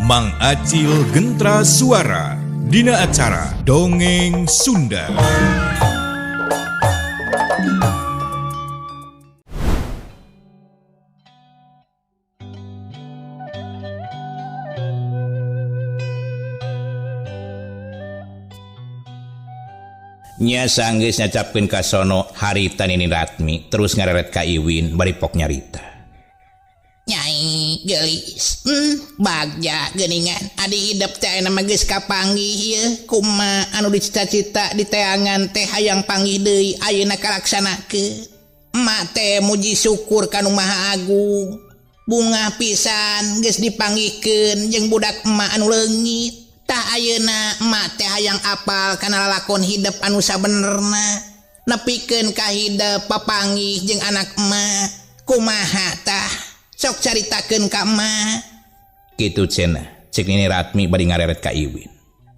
Mang Acil Gentra Suara dina acara Dongeng Sunda. Nya sanggeus nyacapkeun ka sono harita Nini Ratmi terus ngareret ka Iwin bari pok nyarita. Nyai gelis, bagja geuningan adi hidup teh nama geus kapanggih ieu kumaha anu dicita-cita di teangan teh hayang panggih deui ayeuna kalaksanake. Emak teh muji syukur ka Nu Maha Agung. Bunga pisan geus dipanggihkeun jeung budak emak anu leungit. Tah ayeuna emak teh hayang apal kana lalakon hidup anu sabenerna. Nepikeun ka hidup papanggih jeung anak emak. Kumaha tah? Sok caritakeun ka emak. Kitu cenah cek Nini Ratmi bari ngareret ka Iwin.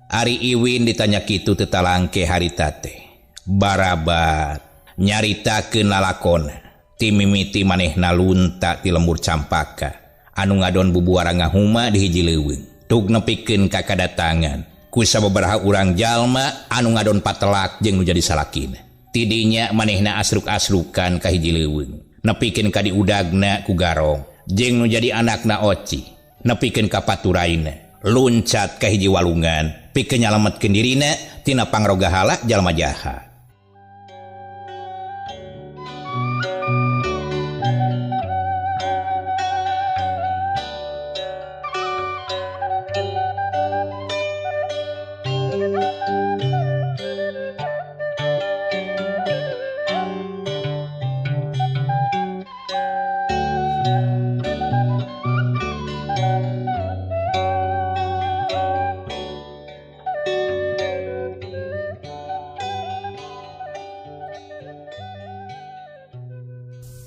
Ari Iwin ditanya kitu teu talangke harita teh barabat nyaritakeun lalakonna ti mimiti manehna lunta ti lembur Campaka anu ngadon bubuara ngahuma di hiji leuweung tug nepikeun ka kadatangan ku sababaraha urang jalma anu ngadon patelak jeung nu jadi salakina. Tidinya manehna asruk-asrukan ka hiji leuweung nepikeun ka diudagna ku garong jeung nu jadi anakna Oci nepikeun ka paturaina luncat ka hiji walungan pikeun nyalametkeun dirina tina pangroga hala jalma jahat.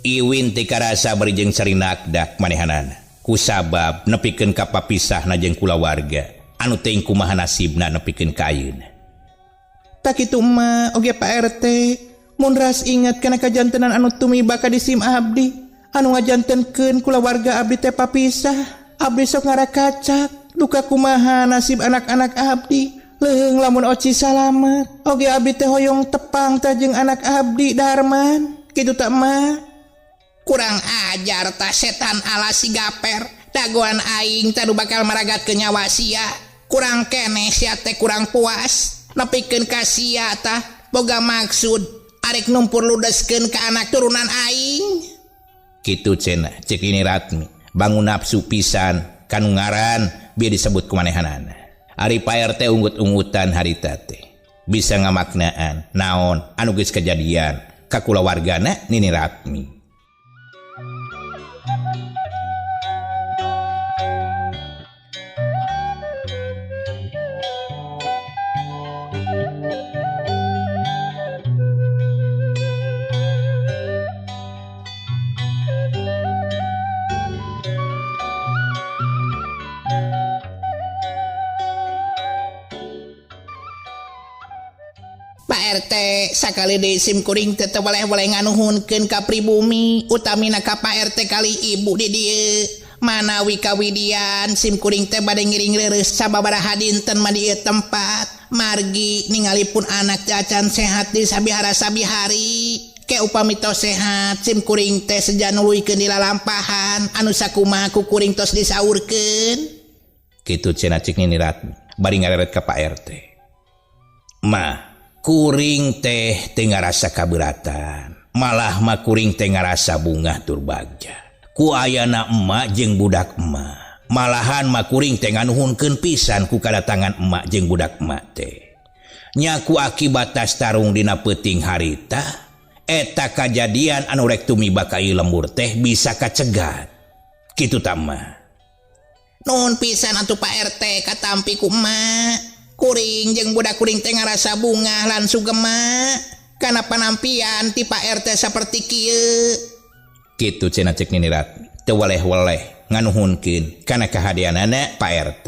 Iwin teu karasa bari jeung sarinakdak manehanana kusabab nepikeun ka papisahna jeung kulawarga anu teuing kumaha nasibna nepikeun ka ayeuna. Tak kitu emak oge Pak RT mun ras inget kana kajantenan anu tumiba ka di sim abdi anu ngajantenkeun kulawarga abdi teh papisah. Abdi sok ngarakacak duka kumaha nasib anak-anak abdi. Leung lamun Oci salamet oge abdi teh hoyong tepang tah jeung anak abdi Darman. Kitu tak emak? Kurang ajar tah setan ala si Gaper. Dagoan aing tadu bakal maragat ke nyawa sia. Kurang keneh sia teh kurang puas. Nepikeun ka sia tah boga maksud arek numpur ludeskeun ka anak turunan aing. Kitu cenah cek Nini Ratmi bangun nafsu pisan kanu ngaran bieu disebut kumanehanana. Ari Pak RT unggut-unggutan harita teh bisa ngamaknaan naon anu geus kejadian ka kulawargana Nini Ratmi. Pak RT sakali di sim kuring teh boleh-boleh nganuhunkeun ka pribumi utamina ka Pak RT kali ibu di dieu manawi kawidian sim kuring teh bade ngiring leureus sababaraha dinten mah di ieu tempat margi ningalipun anak cacan sehat di sabihara sabihari ke upami tos sehat sim kuring teh sejan nuluykeun di lalampahan anu sakumaha ku kuring tos disaurkeun. Kitu cenah cik Nini Ratmi bari ngareret ka Pak RT. Mah kuring teh teu ngarasa kaberatan malah mah kuring teh ngarasa bungah tur bagja ku ayana emak jeung budak emak malahan mah kuring teh nganuhunkeun pisan ku kadatangan emak jeung budak emak teh nya ku akibat tas tarung dina peuting harita eta kajadian anu rek tumiba ka ieu lembur teh bisa kacegat kitu tah mah. Nuhun pisan atuh Pak RT katampi ku emak. Kuring jeung budak kuring teh ngarasa bungah lan sugema kana panampian ti Pak RT saperti kieu. Kitu cenah cek Nini Ratmi teu weleh-weleh nganuhunkeun kana kahadianana Pak RT.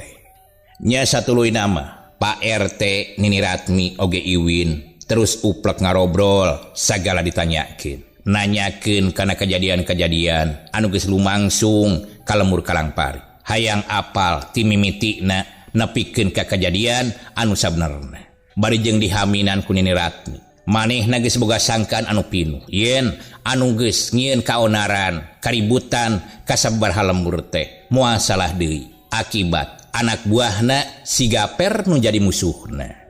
Nya satuluyna mah Pak RT Nini Ratmi oge Iwin terus uplek ngarobrol sagala ditanyakeun nanyakeun kana kejadian-kejadian anu geus lumangsung ka lembur Kalangpari hayang apal ti mimitikna nepikeun ka kejadian anu sabenerna. Bari jeung dihaminan ku Nini Ratmi, manehna geus boga sangkaan anu pinuh yen anu geus ngieun kaonaran kaributan kasabaraha lembur teh moal salah deui akibat anak buahna si Gaper nu jadi musuhna.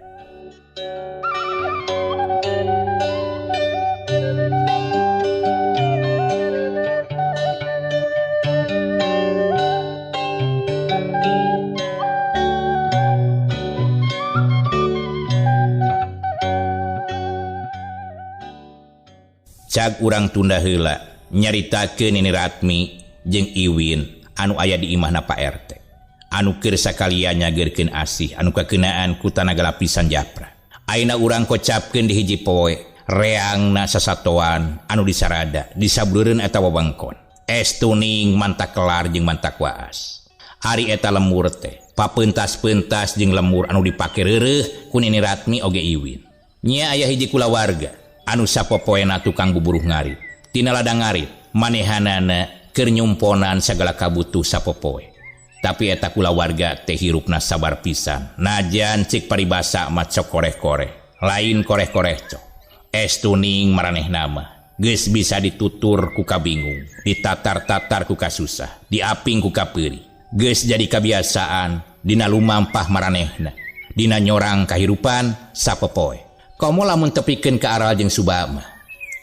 Cag urang tunda heula nyaritakeun Nini Ratmi jeung Iwin anu aya di imahna Pak RT anu keur sakalian nyageurkeun asih anu kakeunaan ku tanaga lapisan Japra. Ayeuna urang kocapkeun di hiji poe reangna sasatoan anu disarada disabuleureun eta wewengkon estuning mantak kelar jeung mantak waas. Ari eta lemur teh papentas-pentas jeung lemur anu dipake reureuh ku Nini Ratmi oge Iwin. Nya aya hiji kulawarga anu sapopoena tukang buburuh ngarit. Tina ladang ngarit manehanana keur nyumponan sagala kabutuh sapopoe. Tapi eta kulawarga teh hirupna sabar pisan. Najan cik paribasa mah cok koreh-koreh, lain koreh-koreh cok. Estuning maranehna mah geus bisa ditutur ku kabingung, ditatar-tatar ku kasusah, diaping ku kapeuri. Geus jadi kabiasaan dina lumampah maranehna, dina nyorang kahirupan sapopoe. Komo lamun tepikeun ka aral jeung subama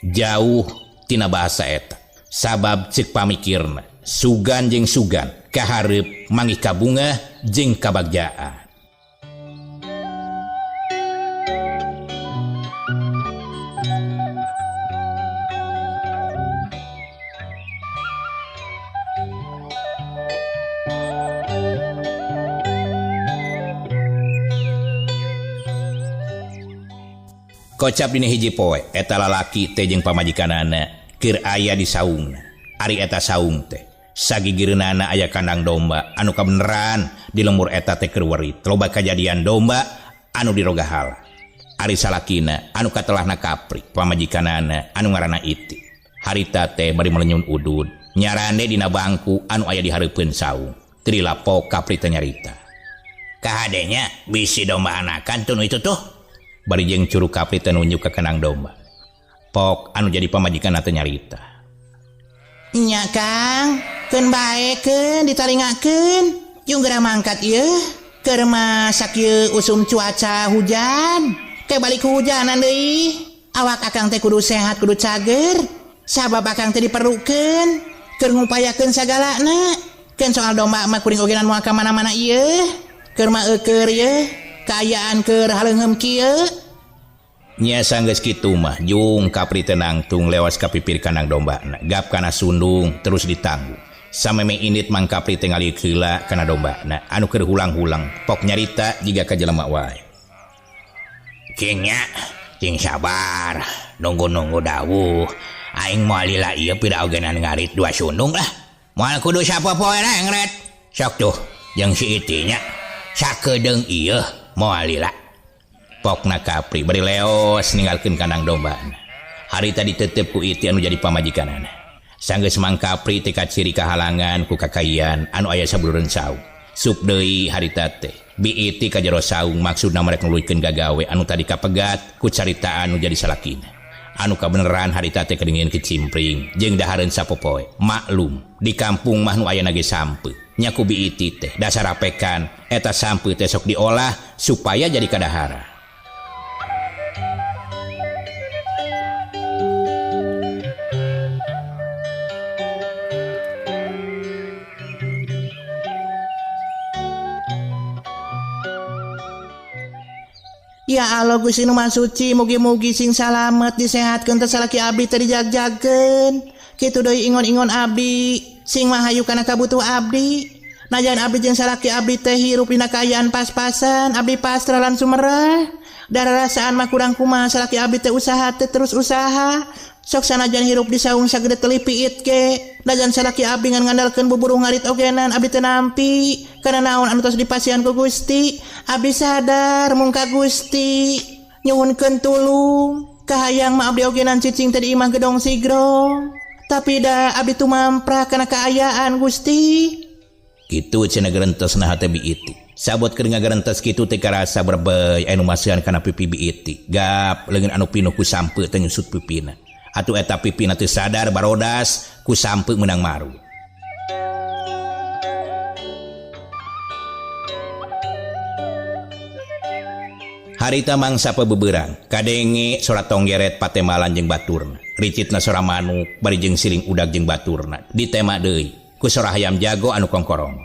jauh tina bahasa eta sabab ceuk pamikirna sugan jeung sugan kahareup mangih kabunga jeung kabagjaan. Kocap dina hiji poe eta lalaki teh jeung pamajikanana keur aya di saungna. Ari eta saung teh sagigireunana aya kandang domba anu kabeneran di lemur eta teh keur werit loba kajadian domba anu dirogahala. Ari salakina anu katelahna Kapri pamajikanana anu ngaranna Iti. Harita teh bari melenyun udud nyarande dina bangku anu aya di hareupeun saung. Teu dilapok Kapri teh nyarita. Kahadenya bisi domba anakan tunu itu tuh. Bari jeung curug Kapri teh nunjuk ka kandang domba. Pok anu jadi pamajikanna teh nyarita. Nya Kang, keun bae keun ditaringakeun. Yung geura mangkat ieu keur masak ieu usum cuaca hujan. Ke balik hujanan deui. Awak akang teh kudu sehat kudu cager. Sabab akang teh diperlukeun keur ngupayakeun sagalana. Keun soal domba mah kuring ogenan moal ka mana-mana ieu. Keur mah keur ieu. Kaayaan keur haleungheum kieu. Nya sanggeus kitu mah jung Kapri tenang tung lewas ka pipir kandang dombana gap kana sundung terus ditanggung. Sameme indit Mang Kapri teh ngaliuk heula kana dombana anu keur hulang-hulang pok nyarita jiga ka jelema wae. Kingnya cing sabar nunggu-nunggu dawuh aing moal lila ieu pira ogenan ngarit dua sundung lah. Moal kudu sapopoe rengret. Sok tuh jeung si Itinya sakedeung ieu moal lila. Pokna Kapri bari leos ninggalkeun kandang dombana. Harita ditetep ku Iti anu jadi pamajikanana. Sanggeus Mang Kapri teh kaciri kahalangan ku kakaian anu aya sabulureun saung. Sup deui harita teh bi Iti ka jero saung maksudna merek nuluykeun gagawe anu tadi kapegat ku carita anu jadi salakina. Anu kabeneran harita teh kedengeun kicimpring jeung dahareun sapopoe. Maklum di kampung mah nu aya ge sampeu. Nya ku bi Iti teh dasar apekan eta sampeu teh sok diolah supaya jadi kadahara. Ya Allah Gusti Nu Maha Suci mugi-mugi sing salamet disehatkeun teh salaki abdi teh dijag-jagkeun. Kitu deui ingon-ingon abdi sing mahayu kana kabutuh abdi. Najan abdi jeung salaki abdi teh hirup dina kaayaan pas-pasan, abdi pasrah lan sumerah. Dararasaan mah kurang kumaha salaki abdi teh usaha teh terus usaha. Sok sanajan hirup di saung sagede teu lipiit ke. Najan salaki abdi ngan ngandalkeun buburuh ngarit ogenan abdi teu nampi. Kana naon anu tos dipasihan ku Gusti. Abdi sadar mung ka Gusti. Nyuhunkeun tulung. Kahayang mah abdi ogenan cicing teh di imah gedong sigrong. Tapi da abdi tumampra kana kaayaan Gusti. Kitu cenah gerentes nah teh biiti. Sabot keur ngagerentes kitu teh karasa berbay anu masihan kana pipi biiti. Gap leungeun anu pinuh ku sampeu teh nyusut pipina. Atuh eta pipina teu sadar barodas ku sampeu meunang maru. Harita mangsa pebeberang, kadenge sora tonggeret patemalan jeung baturna. Ricitna sora manuk, bari jeung siling udag jeung baturna. Ditema deui ku sora hayam jago anu kongkorong.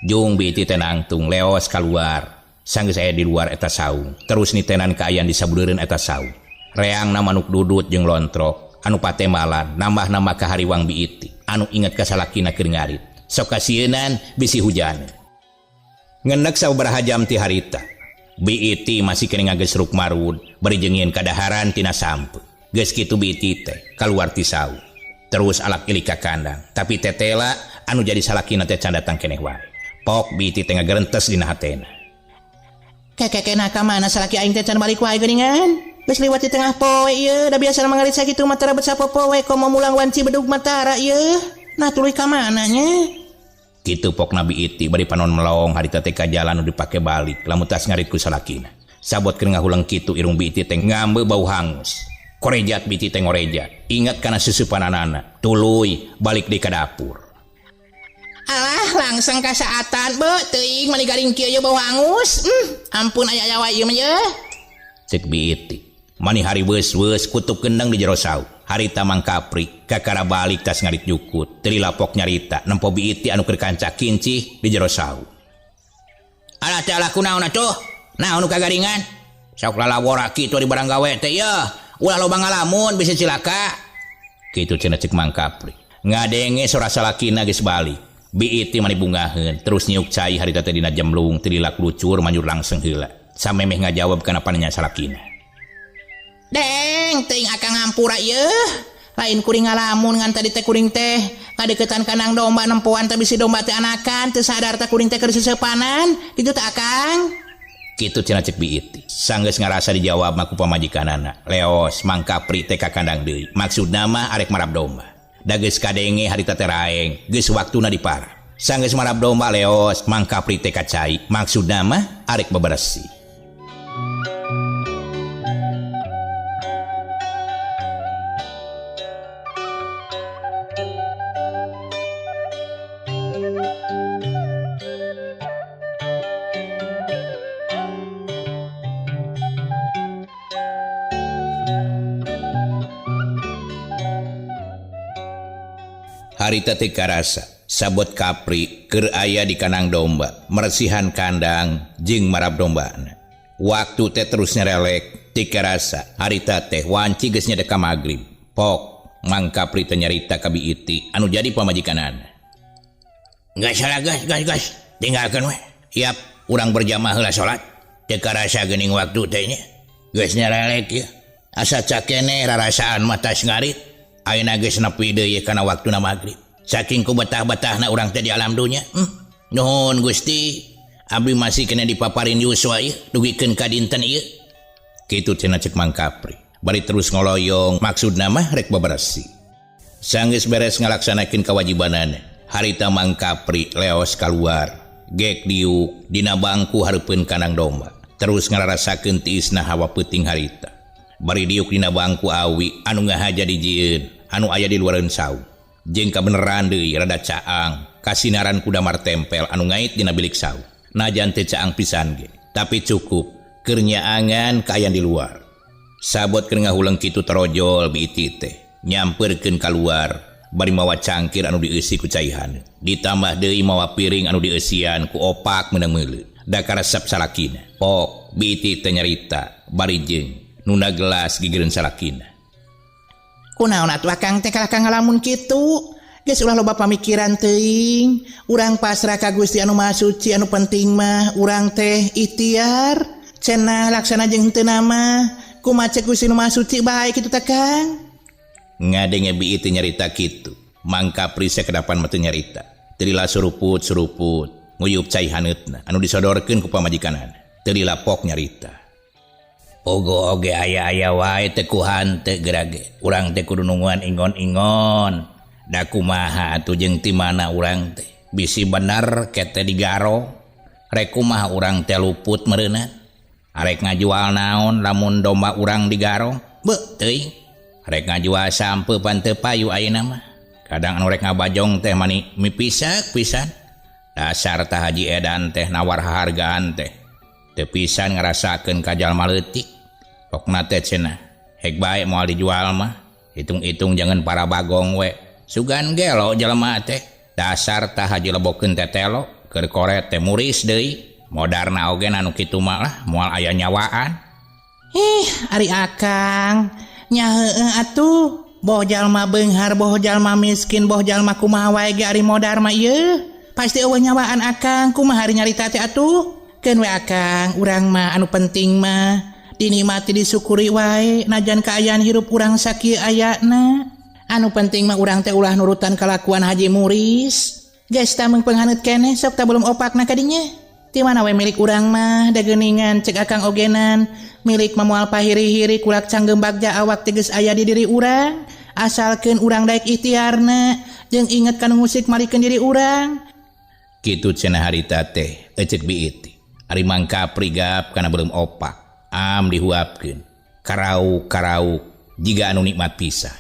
Jung biiti teh nangtung leos kaluar. Sanggeus aya di luar eta saung. Terus nitenan kaayan di sabuleureun eta saung. Reangna manuk dudut jeung lontrok. Anu patemalan nambah-nambah ka hariwang biiti. Anu inget ka salakina keur ngarit. Sok kasieun bisi hujan. Ngeundeuk sababaraha jam ti harita. Biiti masih kena ngagesruk marud, bari jeung kadaharan tina sampeu. Geus kitu biiti teh kaluar ti saung. Terus alak ilik ka kandang, tapi tetela anu jadi salakina teh can datang keneh wae. Pok biiti teh ngagerentes dina hatena. Kakekena ka mana salaki aing teh can balik wae geuningan. Geus liwat di tengah poe ieu, da biasa mangarit sakitu matara bet sapopoe komo mulang wanci bedug matara ieu. Nah tuluy ka mana nya? Kitu pok nabi iti bari panon melong harita teh ka jalan nu dipake balik lamun tas ngarit ku salakina. Sabot keur ngahulang kitu irung biiti teh ngambe bau hangus. Korejat biiti teh ngorejat. Ingat kana susupananana. Tuluy balik deui ka dapur. Alah langsung ka saatan beuh teuing mani garing kieu bau hangus. Ampun aya wae ieu mah ye. Cek biiti. Mani hari weus-weus kutub kendang di jero saung. Harita mangkapri kakara balik tas ngarit jukut teu lapok nyarita nempo biiti anu keur kanca kincih di jero saung. Alah teh alah kunaon atuh? Naon nu kagaringan? Sok lalawora kitu di barang gawe teh yeuh. Ulah loba ngalamun bisa cilaka. Kitu cenah cek mangkapri. Ngadenge sora salakina geus balik. Biiti mani bungaheun terus nyiuk cai harita teh dina jemlung teu dilak lucur manjur langsung heula. Samemeh ngajawab kana pananya salakina. Deng, teuing akang ngampura ieu. Lain kuring ngalamun ngan tadi teh kuring teh kadeukeutan kandang domba nempoan teh bisi domba teh anakan teu sadar teh kuring teh keur seseupanan. Kitu teh akang. Kitu cenah cek biiti. Sanggeus ngarasa dijawab mah ku pamajikanana. Leos mangkapri teh ka kandang deui. Maksudna mah arek marab domba. Da geus kadenge harita teh raeng, geus waktuna dipara. Sanggeus marab domba leos mangkapri teh ka cai. Maksudna mah arek bebersih. Harita teh karasa sabot kapri keur aya di kandang domba meresihan kandang jeung marab dombana. Waktu teh terus nyerelek ti karasa harita teh wanci geus nyedek ka magrib. Pok mang kapri teh nyarita ka biiti anu jadi pamajikanana. Geus salah gas tinggalkeun we. Yap urang berjamaah heula salat. Teh karasa geuning waktu teh nya. Geus nyerelek ieu. Asa cakene rarasaan mah tas ngarit. Ayeuna geus nepi deui kana waktuna magrib. Saking ku betah-betahna urang teh di alam dunya. Nuhun Gusti, abdi masih kena dipaparin yuswa ieu dugikeun ka dinten ieu. Kitu cenah cek Mang Kapri. Bari terus ngoloyong maksudna mah rek bebersih. Sanggeus beres ngalaksanakeun kewajibanana, harita Mang Kapri leos kaluar. Gek diuk dina bangku hareupeun kandang domba. Terus ngararasakeun tiisna hawa peuting harita. Bari diuk dina bangku awi anu ngahaja dijieun anu aya di luareun saung. Jeung kabeneran deui rada caang kasinaran ku damar tempel anu ngait dina bilik saung. Najan teh caang pisan ge, tapi cukup keur nyaangan ka aya di luar. Sabot keur ngahuleung kitu tarojol biiti teh nyampeurkeun kaluar bari mawa cangkir anu dieusi ku caihan. Ditambah deui mawa piring anu dieusian ku opak meunang meuleuh. Da karesep salakina. Pok biiti teh nyarita bari jeung nuna gelas gigireun salakina. Kunaon atuh akang teh kalakang ngalamun kitu? Geus ulah loba pamikiran teuing. Urang pasrah ka Gusti anu Maha Suci anu penting mah urang teh ikhtiar. Cenah laksana jeung henteu nama. Kumaha cek Gusti anu Maha Suci bae kitu teh Kang. Ngadenge biiti nyarita kitu. Mang Kapri sakedapan mah teu nyarita. Teu lila suruput nguyup cai haneutna anu disodorkeun ku pamajikanana. Teu lila pok nyarita. Oge aya wae teh ku hante gerage. Urang teh kudu nungguan ingon-ingon. Da kumaha atuh jeung ti mana urang teh. bisi bener kete digaro rek kumaha urang teh luput meureunna arek ngajual naon lamun domba urang digaro beuh teuing rek ngajual sampeu pan teu payu ayeuna mah kadang anu rek ngabajong teh mani mipisak pisan dasar tah Haji Edan teh nawar hargaan teh teu pisan ngarasakeun ka jalma leutik pokna teh cenah hek bae moal dijual mah hitung-hitung jangan para bagong we sugan gelo jalma teh dasar tah Haji lebokeun tetelo keur koret teh muris deui modarna oge anu kitu mah lah moal aya nyawaan Ari akang nya heueuh atuh boh jalma beunghar boh jalma miskin boh jalma kumaha wae ge ari modar mah ieu pasti eueuh nyawaan akang kumaha ari nyarita teh atuh keun we akang urang mah anu penting mah dinikmati disyukuri wae najan kaayaan hirup urang sakieu ayana anu penting mah urang teh ulah nurutan kalakuan Haji Muris geus tah meung penghaneut keneh sok tah belum opakna ka dinya ti mana we milik urang mah da geuningan cek akang ogenan milik mah moal pahiri-hiri kulak canggem bagja awak teh geus aya di diri urang asalkeun urang daek ikhtiarna jeung inget kana musik malikeun diri urang kitu cenah harita teh ecek biiti ari mangka prigap kana belum opak am dihuapkeun karauk-karauk jiga anu nikmat pisan.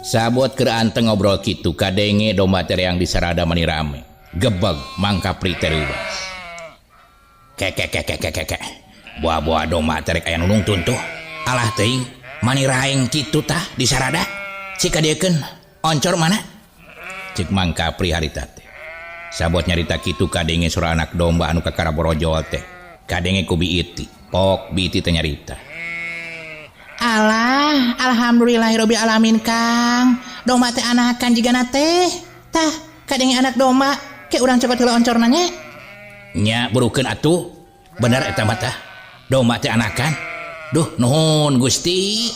Sabot keur anteng ngobrol kitu kadenge domba tereang di sarada mani rame gebeg mangka pri tereuwas kek buah-buah domba terek aya nu nungtun tuh alah teuing mani raeng kitu tah di sarada cika diekeun oncor mana cek mangka pri harita teh sabot nyarita kitu kadenge surah anak domba anu kakara borojol teh kadenge ku biiti pok biiti teh nyarita Alah, alhamdulillahirabbil alamin Kang. Domba teh anakan jigana teh. Tah, kadenge anak domba, ke urang cepet heula oncorna nya. Nya burukeun atuh. Bener eta mah tah. Domba teh anakan. Duh, nuhun Gusti.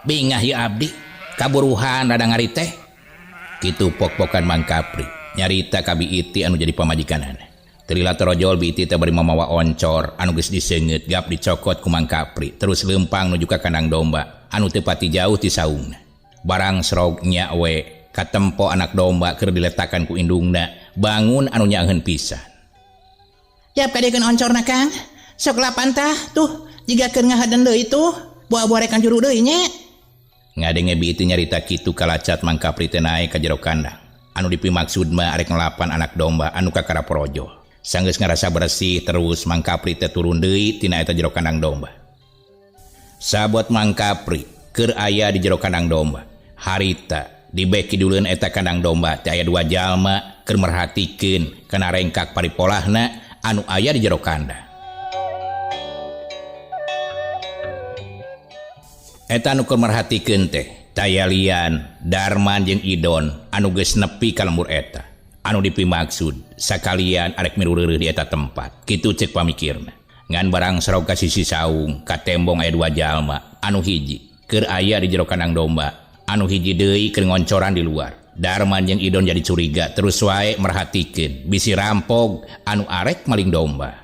Bingah ya abdi. Kaburuhan rada ngari teh. Kitu pok-pokan Mang Kapri. Nyarita ka biiti anu jadi pamajikanana. Terila terojol biiti teh bari mamawa oncor anu geus diseungeut gap dicokot ku Mang Kapri terus leumpang nuju ka kandang domba anu teu pati jauh ti saungna barang serog nya we katempo anak domba keur diletakan ku indungna bangun anu nyaeun pisan Yap kadiekeun oncorna Kang sok lapan tah tuh jiga keur ngahadeun deui tuh buah-buah rekan juru deui nya ngadenge biiti nyarita kitu kalacat Mang Kapri teh naek ka jero kandang anu dipimaksud mah arek ngelapan anak domba anu kakara porojol sanggeus ngarasa bersih terus Mang Kapri teh turun deui tina eta jero kandang domba. Sabot Mang Kapri keur aya di jero kandang domba. Harita di bek kiduleun eta kandang domba teh aya dua jalma keur merhatikeun kana rengkak paripolahna anu aya di jero kandang. Eta anu keur merhatikeun teh Tayalian, Darman jeung Idon anu geus nepi ka lembur eta. Anu dipimaksud sakalian arek mirureureuh di eta tempat kitu cek pamikirna ngan barang serog ka sisi saung ka tembong aya dua jalma anu hiji keur aya di jero kandang domba anu hiji deui keur ngoncoran di luar Darman jeung Idon jadi curiga terus wae merhatikeun bisi rampog anu arek maling domba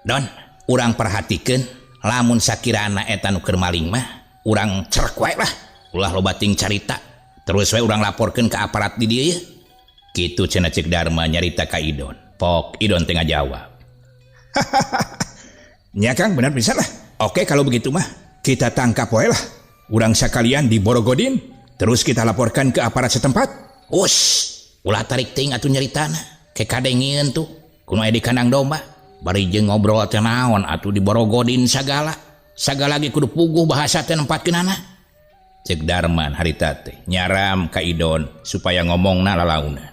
Don urang perhatikeun lamun sakirana eta nu keur maling mah urang cerek wae lah ulah loba ting carita terus wae urang laporkeun ka aparat di dieu kitu cenah cek Darma nyarita ka Idon. Pok Idon tengah jawab. Nya Kang benar bisa lah. Oke kalau begitu mah kita tangkap wae lah. Urang sakalian di Borogodin terus kita laporkan ke aparat setempat. Ulah tarik teuing atuh nyaritana. Ke kadengieun tuh. Kuno aya di kandang domba. Bari jeung ngobrol teh naon atuh di Borogodin sagala. Sagala ge kudu puguh bahasa teh nempatkeunana. Cek Darman harita teh nyaram ka Idon supaya ngomongna lalauna.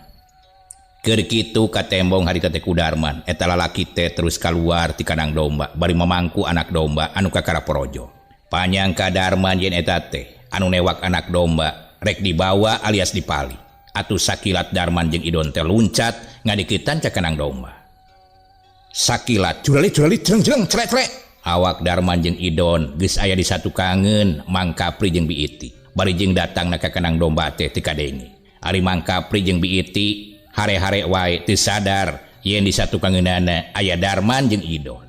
Keur kitu ka tembong harita teh ku Darman eta lalaki teh terus kaluar ti kandang domba bari memangku anak domba anu kakara porojo. Panyangka Darman yen eta teh anu newak anak domba rek dibawa alias dipali. atuh sakilat Darman jeung Idon teh luncat ngadikitan ka kandang domba. Sakilat Jurali jeleng celek. awak Darman jeung Idon geus aya di satu kangen Mang Kapri jeung Biiti. Bari jeung datangna ka kandang domba teh teu kadenge. Ari Mang Kapri jeung Biiti hare-hare wae teu sadar yen di satu kangeunana aya Darman jeung Idon.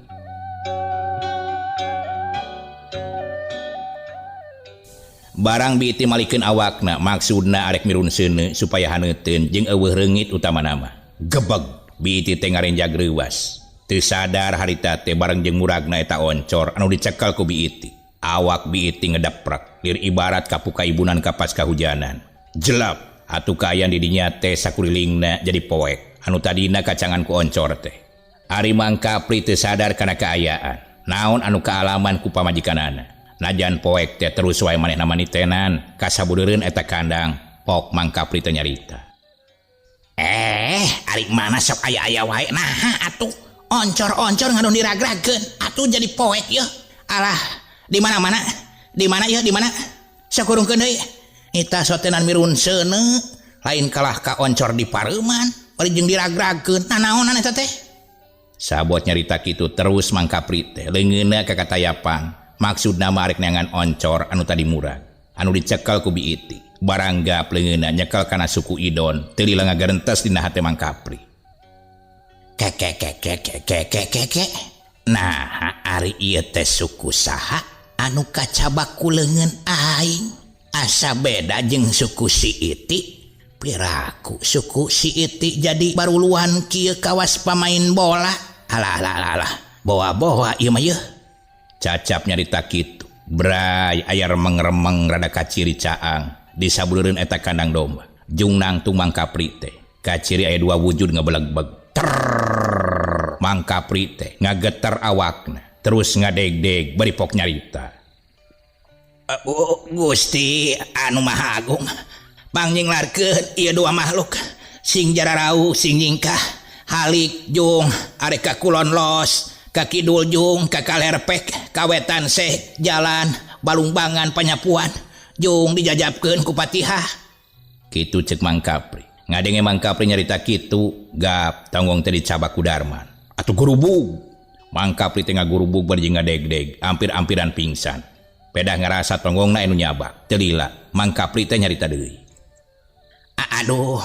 Barang Biiti malikeun awakna maksudna arek mirunseuneu supaya haneuteun jeung eueuh reungit utamana mah. Gebeg. Biiti teh ngarenjag reuwas. Teu sadar harita teh bareng jeung muragna eta oncor anu dicekel ku Biiti. Awak Biiti ngedeprek lir ibarat kapuka ibunan kapas kahujanan. Jelap atuh kaayaan di dinya teh sakurilingna jadi poek anu tadina kacangan ku oncor teh. Ari Mang Kapri teu sadar kana kaayaan. Naon anu kaalaman ku pamajikanana. Najan poek teh terus wae manehna manitenan kasabudeureuan eta kandang pok Mang Kapri teh nyarita. Ari mana sok aya-aya wae nah atuh oncor-oncor nganu diragrageun atuh jadi poek ya. Alah, di mana-mana? Di mana ya? Di mana? Sakurungkeun deui. Eta sotenan mirunseuneu lain kalah ka oncor di pareuman bari jeung diragrageun. Nah naonan eta teh? Sabot nyarita kitu terus Mang Kapri teh leungeunna ka katayapan. Maksudna marek neangan oncor anu tadi murag anu dicekel ku Biiti. Baranggap leungeunna nyekel kana suku Idon teu lila ngagarentes dina hate Mang Kapri. Keke. Nah, ari ieu teh suku saha anu kacabak ku leungeun aing? Asa beda jeung suku si Iti. Piraku suku si Iti jadi baruluan kieu kawas pamain bola. Alah. Boa-boa ieu mah yeuh. Cacap nyarita kitu. Bray aya remeng-remeng rada kaciri caang di sabuleureuan eta kandang domba. Jung nangtung Mang Kapri teh. Kaciri aya dua wujud ngabeleg-beg. Mang Kapri teh ngageter awakna terus ngadeg-deg bari pok nyarita. Gusti anu Maha Agung, pangjinglarkeun ieu dua makhluk sing jararau sing nyingkah halik jung arek ka kulon los ka kidul jung ka kalerpek kawetan seh jalan balungbangan panyapuan jung dijajabkeun ku Patihah. Kitu ceuk Mang Kapri. Ngadenge Mang Kapri nyarita kitu gap tanggong teh dicabak ku Darman. Atuh gurubug. Mang Kapri teh ngagurubug bari ngadeg-deg hampir-hampiran pingsan. Pedah ngarasa tonggongna anu nyabak. Teu lila Mang Kapri teh nyarita deui. Aduh,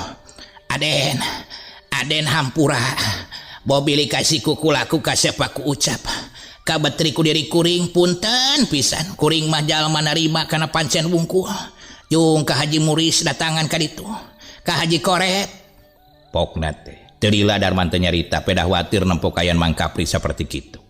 Aden hampura. Bobili kasih kukulaku kasepak ku ucap. Kabetri ku diri kuring punten pisan. Kuring mah jalma narima kana pancen wungkul. Jung ka Haji Muris datangan ka ditu. Ka Haji Korep. Pokna teh. Teu lila Darman teh nyarita pedah watir nempo kayan Mang Kapri saperti kitu.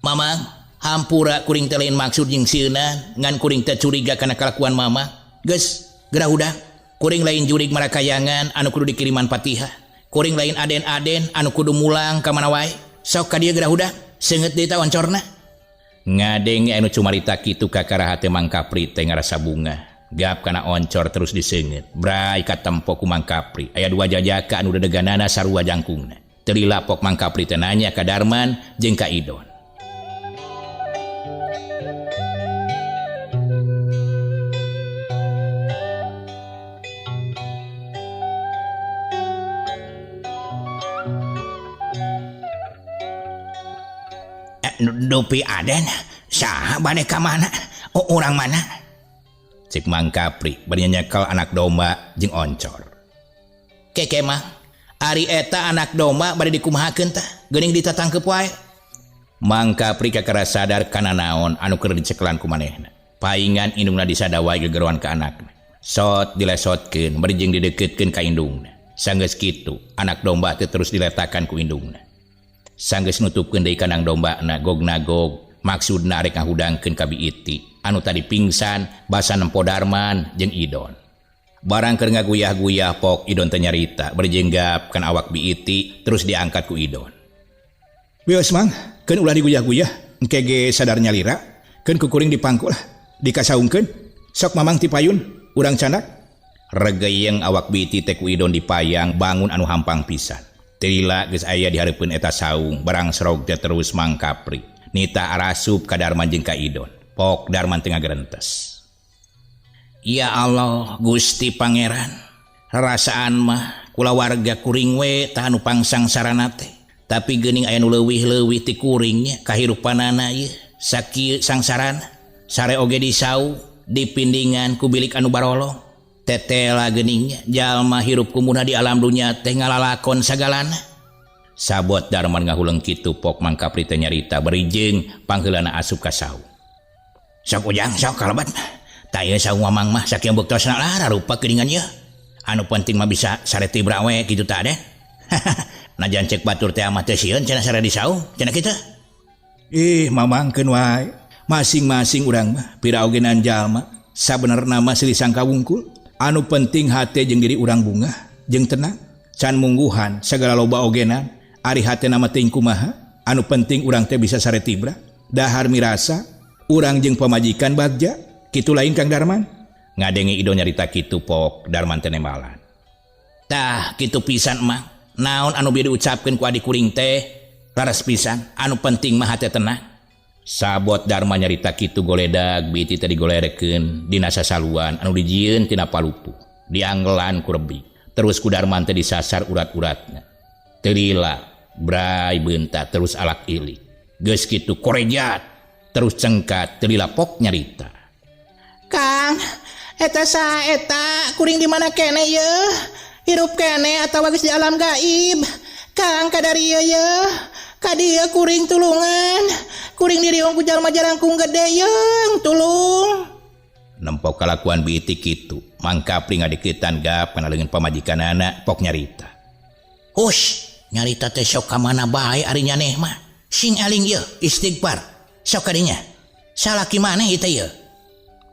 Mamang, hampura kuring teh lain maksud jeung sieuna ngan kuring teh curiga kana kalakuan Mamang. Geus, gerah udah. Kuring lain jurig marakayangan anu kudu dikiriman Patihah. Kuring lain aden-aden anu kudu mulang ka mana wae. Sok ka dieu gerah udah. Seungeut deui ta oncorna. Ngadenge anu cumarita kitu ka karaha teh Mang Kapri teh ngarasa bunga. Gap kana oncor terus diseungeut. Bray katempo ku Mang Kapri. Aya dua jajaka anu dedeganana sarua jangkungna. Teu lila pok Mang Kapri teh nanya ka Darman jeung ka Idon. Dupi Aden, saha bade ka mana? Urang mana? Cik Mang Kapri bari nyekel anak domba jeung oncor. Keke mah, ari eta anak domba bade dikumahakeun tah? Geuning ditatangkep wae. Mang Kapri kakara sadar kana naon anu keur dicekelan ku manehna. Paingan indungna disadawai gegeruan ka anakna. Sot dilesotkeun bari jeung dideuketkeun ka indungna. Sanggeus kitu, anak domba teh terus diletakan ku indungna. Sanggeus nutupkeun deui kandang dombana gog-nagog maksudna arek ngahudangkeun ka Biiti anu tadi pingsan basa nempo Darman jeung Idon. Barang keur ngaguyah-guyah pok Idon teh nyarita bari jenggap kan awak Biiti terus diangkat ku Idon. Wios Mang, keun ulah diguyah-guyah engke ge sadar nyalira, keun kukuring dipangkul dikasaungkeun. Sok Mamang ti payun urang candak. Regeyeng awak Biiti teh ku Idon dipayang bangun anu hampang pisan. Tila geus aya di hareupeun eta saung barang serog teh terus Mang Kapri nita arasup ka Darman jeung ka Idon. Pok Darman teu ngagarentes. Ya Allah, Gusti Pangeran. rasaan mah kula warga kuring we tah anu pangsang sarana teh. Tapi geuning aya nu leuwih-leuwih ti kuringnya kahirupanana ieu sakieu sangsarana. Sare oge disau dipindingan ku bilik anu barolong. Tetela geuningnya jalma hirup kumunah di alam dunya teh ngalalakon sagalana. Sabot Darman ngahuleng kitu pok Mang Kapri teh nyarita berijing pangheulana asup ka saung. Sok ujang sok kalebat. Tah ieu saung Mamang mah sakieu buktosna lah rupa geuningan ieu. Anu penting mah bisa sare tibra we kitu tah Den. Najan cek batur teh mah teu sieun cenah sare di saung cenah kitu. Mamangkeun wae. Masing-masing urang mah pira ogenan jalma sabenerna mah silih sangka wungkul. Anu penting hate jeung diri urang bungah jeung tenang. Can mungguhan sagala loba ogenan. Ari hate nama teuing kumaha, anu penting urang teh bisa sare tibra, dahar mirasa, urang jeung pamajikan bagja, kitu lain Kang Darman. Ngadengi Ido nyarita kitu pok Darman teh nembalan. Tah kitu pisan mah, naon anu bieu diucapkeun ku adik kuring teh, laras pisan, anu penting mah hate tenang. Sabot Darman nyarita kitu goledag biti teh digolerekeun dina sasaluan anu dijieun tina palupu, dianggelan ku rebig. Terus ku Darman teh disasar urat-uratna. Telila, brai beunta terus alak ilik. Geus kitu korejat, terus cengkat telila pok nyarita. Kang, eta saeta kuring di mana kene yeuh? Hirup kene atawa geus di alam gaib? Kang kadari yeuh. Ka dieu kuring tulungan. Kuring diriung ku jalma jarangkung gede yeung tulung. Nempok kalakuan biiti kitu, Mang Kapri ngadiketan gap kana leungeun pamajikanana pok nyarita. Hush, nyarita teh sok ka mana bae ari nyaneh mah. Sing aling yeuh istighfar. Sok kadinya. Salaki maneh ieu teh yeuh.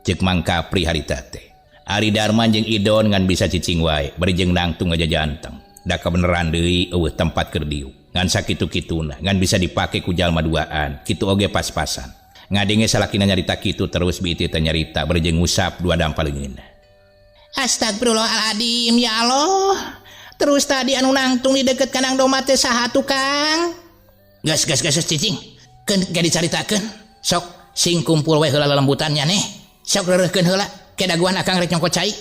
Cek Mang Kapri harita teh. Ari Darman jeung Idon ngan bisa cicing wae bari jeung nangtung aja janteng. Da kabeneran deui eueuh tempat keur diuk. Ngan sakitu-kituna ngan bisa dipake ku jalma duaan. Kitu oge pas-pasan. Ngadenge salakina nyarita kitu terus biiti teh nyarita bari jeung ngusap dua dampal leungeunna. Astagfirullahaladzim ya Allah. Terus tadi anu nangtung di deket kandang domba teh saha Kang? Gas cicing. Keun ge dicaritakeun. Sok sing kumpul we heula lelembutannya nih. Sok reureuhkeun heula. Ke daguan akang rek nyongkot cai.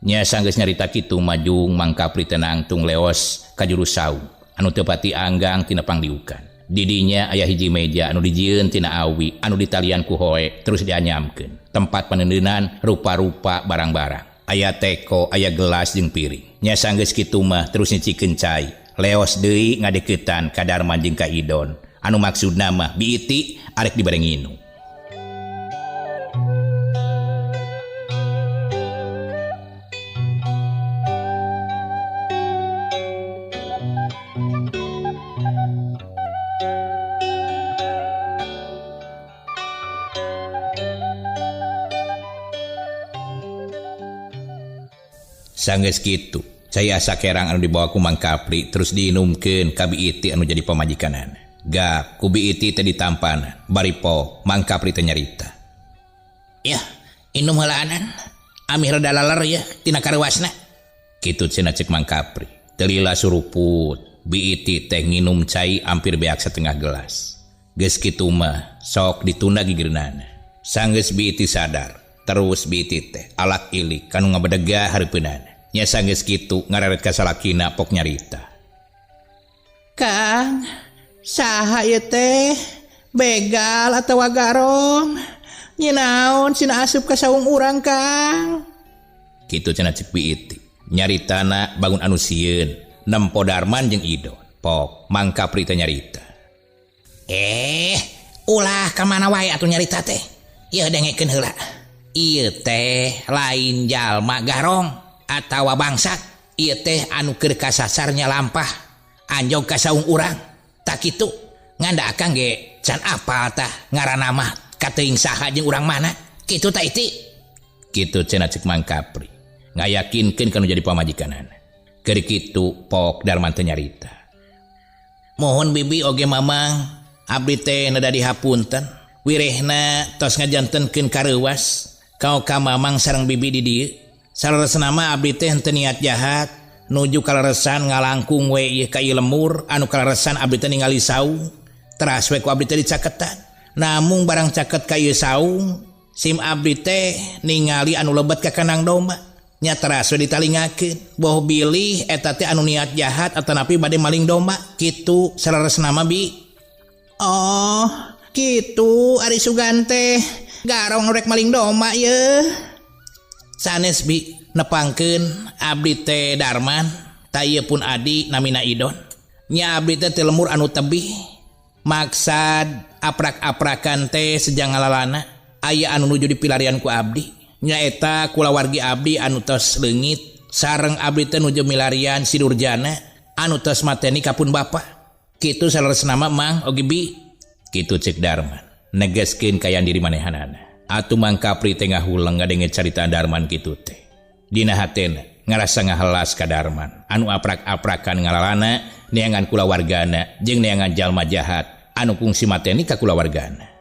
Nya sanggeus nyarita kitu majung Mang Kapri teh nangtung leos ka juru saung anu teu pati anggang tina pangdiukan. Didinya aya hiji meja anu dijieun tina awi anu ditalian ku hoe terus dianyamkeun. Tempat paneuneunan rupa-rupa barang-barang. Aya teko, aya gelas jeung piring. Nya sanggeus kitu mah terus nyicikeun cai. Leos deui ngadeukeutan ka Darman jeung ka Idon. Anu maksudna mah biiti arek dibere nginum. Sanggeus kitu, cai asa kerang anu dibawa ku Mang Kapri terus diinumkeun ka biiti anu jadi pamajikanana. Gap, ku biiti teh ditampanan, bari po Mang Kapri teh nyarita. Yah, inum heulaanan. Ami rada laler ya tina karewasna. Kitu cenah cek Mang Kapri. Telila suruput, biiti teh nginum cai hampir beak setengah gelas. Geus kitu mah sok ditunda gigireunana. Sanggeus biiti sadar, terus biiti teh alak ilik kanu ngabedegah hareupeunana. Nya sanggeus kitu ngareret ka salakina pok nyarita. Kang, saha ieu teh? Begal atawa garong? Nyinaon cina asup ka saung urang Kang? Kitu cenah cek biiti. Nyaritana bangun anu sieun, nempo Darman jeung Idon. Pok Mang Kapri teh nyarita. Ulah ka mana wae atuh nyarita teh. Ieu dengekeun heula. Ieu teh lain jalma garong atawa bangsat. Ieu teh anu keur kasasarnya lampah anjog ka saung urang. Tak kitu nganda akang ge can apal tah ngaranna mah kateuing saha jeung urang mana. Kitu tah iti. Kitu cenah cek Mang Kapri. Ngayakinkeun kanu jadi pamajikanana. Keur kitu pok Darman teh nyarita. Mohon bibi oge Mamang, abdi teh nada dihapunten. Wirehna tos ngajantenkeun kareuwas. Kau ka Mamang sareng bibi di dieu. Saleresna mah abdi teh henteu niat jahat, nuju kaleresan ngalangkung we ieu ka ieu lemur, anu kaleresan abdi teh ningali saung. Teras we ku abdi teh dicaketan. Namung barang caket ka ieu saung, sim abdi teh ningali anu lebet ka kandang domba. nya teraso ditalingakeun boh bilih eta teh anu niat jahat atanapi bade maling domba kitu saleresna mah bi. Oh gitu Ari Sugante garong rek maling domba ye. Sanes bi nepangkeun abdi teh Darman taya pun adi namina Idon nya abdi teh lemur anu tebih maksad aprak-aprakan teh sejang ngalalana aya anu nuju dipilarian ku abdi nyaeta kulawargi abdi anu tos leungit sareng abdi teh nuju milarian si Durjana anu tos mateni kapun bapa kitu saleresna mah Mang oge bi kitu cek Darman negeskeun kayan diri manehanana atuh Mang Kapri teh ngahuleng ngadenge carita Darman kitu teh dina hatena ngarasa ngahelas ka Darman anu aprak-aprakan ngalalana neangan kulawargana jeung neangan jalma jahat anu kungsi mateni ka kulawargana.